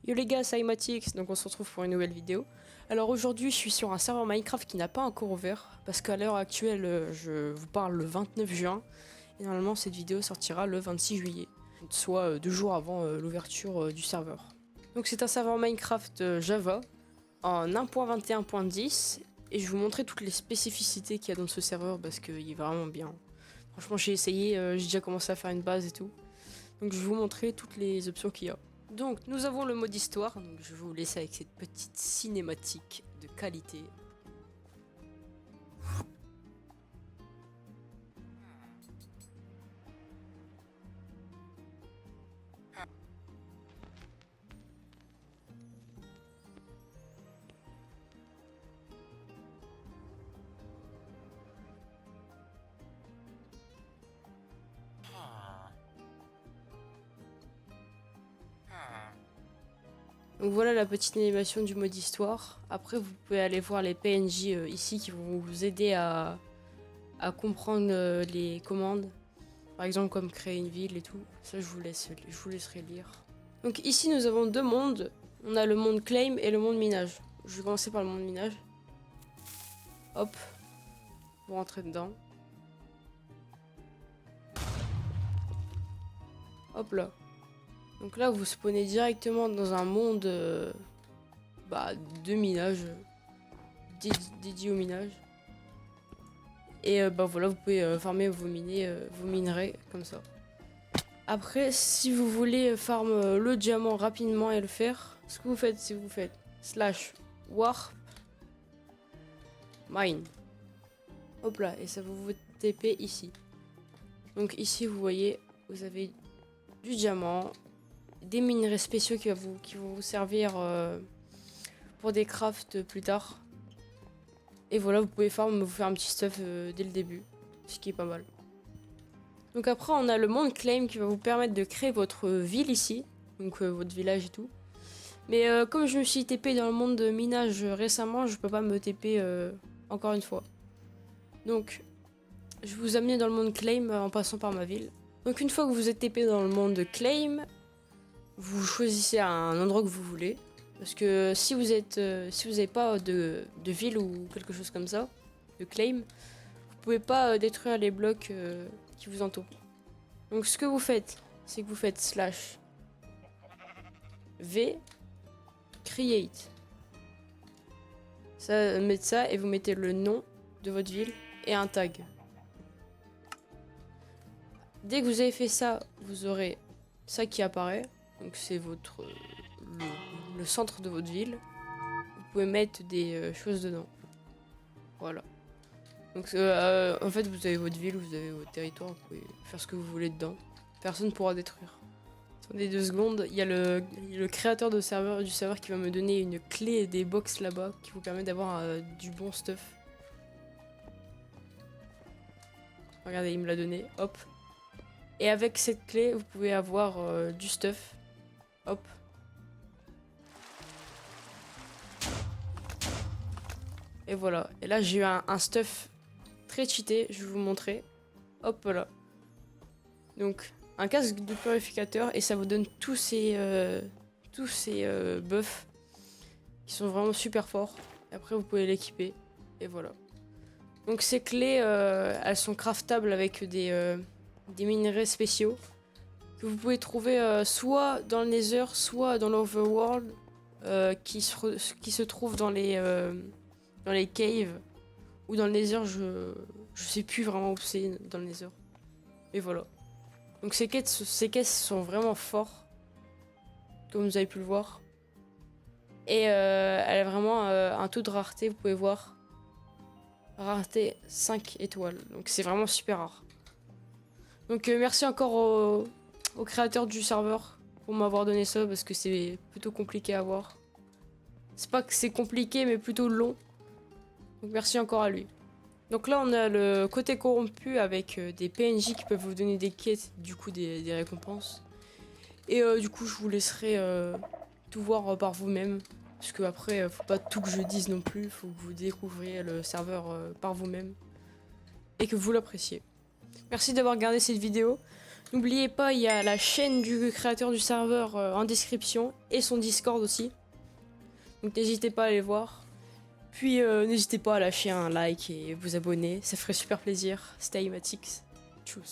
Yo les gars, c'est Imatix, donc on se retrouve pour une nouvelle vidéo. Alors aujourd'hui, je suis sur un serveur Minecraft qui n'a pas encore ouvert, parce qu'à l'heure actuelle, je vous parle le 29 juin, et normalement cette vidéo sortira le 26 juillet, soit 2 jours avant l'ouverture du serveur. Donc c'est un serveur Minecraft Java, en 1.21.10, et je vais vous montrer toutes les spécificités qu'il y a dans ce serveur, parce qu'il est vraiment bien. Franchement, j'ai essayé, j'ai déjà commencé à faire une base et tout, donc je vais vous montrer toutes les options qu'il y a. Donc nous avons le mode histoire, donc je vais vous laisser avec cette petite cinématique de qualité. Donc voilà la petite animation du mode histoire. Après vous pouvez aller voir les PNJ ici qui vont vous aider à comprendre les commandes. Par exemple comme créer une ville et tout. Ça je vous laisserai lire. Donc ici nous avons deux mondes. On a le monde claim et le monde minage. Je vais commencer par le monde minage. Hop. Vous rentrez dedans. Hop là. Donc là vous spawnez directement dans un monde de minage. Dédié au minage. Et voilà, vous pouvez farmer vos minerais comme ça. Après, si vous voulez farm le diamant rapidement et le faire, ce que vous faites, c'est que vous faites /warp mine. Hop là, et ça vous TP ici. Donc ici, vous voyez, vous avez du diamant, des minerais spéciaux qui vont vous servir pour des crafts plus tard. Et voilà, vous pouvez vous faire un petit stuff dès le début, ce qui est pas mal. Donc après, on a le monde claim qui va vous permettre de créer votre ville ici, donc votre village et tout. Mais comme je me suis TP dans le monde de minage récemment, je peux pas me TP encore une fois. Donc, je vais vous amener dans le monde claim en passant par ma ville. Donc une fois que vous êtes TP dans le monde de claim, vous choisissez un endroit que vous voulez. Parce que si vous n'avez pas de ville ou quelque chose comme ça, de claim, vous pouvez pas détruire les blocs qui vous entourent. Donc ce que vous faites, c'est que vous faites /v create. Ça, mettez ça et vous mettez le nom de votre ville et un tag. Dès que vous avez fait ça, vous aurez ça qui apparaît. Donc c'est le centre de votre ville. Vous pouvez mettre des choses dedans. Voilà. Donc en fait vous avez votre ville, vous avez votre territoire, vous pouvez faire ce que vous voulez dedans. Personne ne pourra détruire. Attendez 2 secondes, il y a le créateur du serveur qui va me donner une clé des box là-bas qui vous permet d'avoir du bon stuff. Regardez, il me l'a donné, hop. Et avec cette clé, vous pouvez avoir du stuff. Hop. Et voilà. Et là, j'ai eu un stuff très cheaté. Je vais vous montrer. Hop là. Donc, un casque de purificateur. Et ça vous donne tous ces buffs qui sont vraiment super forts. Et après, vous pouvez l'équiper. Et voilà. Donc, ces clés, elles sont craftables avec des minerais spéciaux que vous pouvez trouver soit dans le Nether, soit dans l'Overworld, qui se trouve dans les caves ou dans le Nether. Je sais plus vraiment où c'est dans le Nether. Et voilà. Donc ces caisses sont vraiment forts, comme vous avez pu le voir. Et elle a vraiment un taux de rareté, vous pouvez voir. Rareté 5 étoiles. Donc c'est vraiment super rare. Donc merci encore au créateur du serveur pour m'avoir donné ça, parce que c'est plutôt compliqué à avoir. C'est pas que c'est compliqué, mais plutôt long. Donc merci encore à lui. Donc là on a le côté corrompu avec des PNJ qui peuvent vous donner des quêtes, du coup des récompenses. Et du coup je vous laisserai tout voir par vous-même. Parce que après faut pas tout que je dise non plus, faut que vous découvriez le serveur par vous-même. Et que vous l'appréciez. Merci d'avoir regardé cette vidéo. N'oubliez pas, il y a la chaîne du créateur du serveur en description et son Discord aussi. Donc n'hésitez pas à aller voir. Puis n'hésitez pas à lâcher un like et vous abonner, ça ferait super plaisir. C'était Imatix. Tchuss.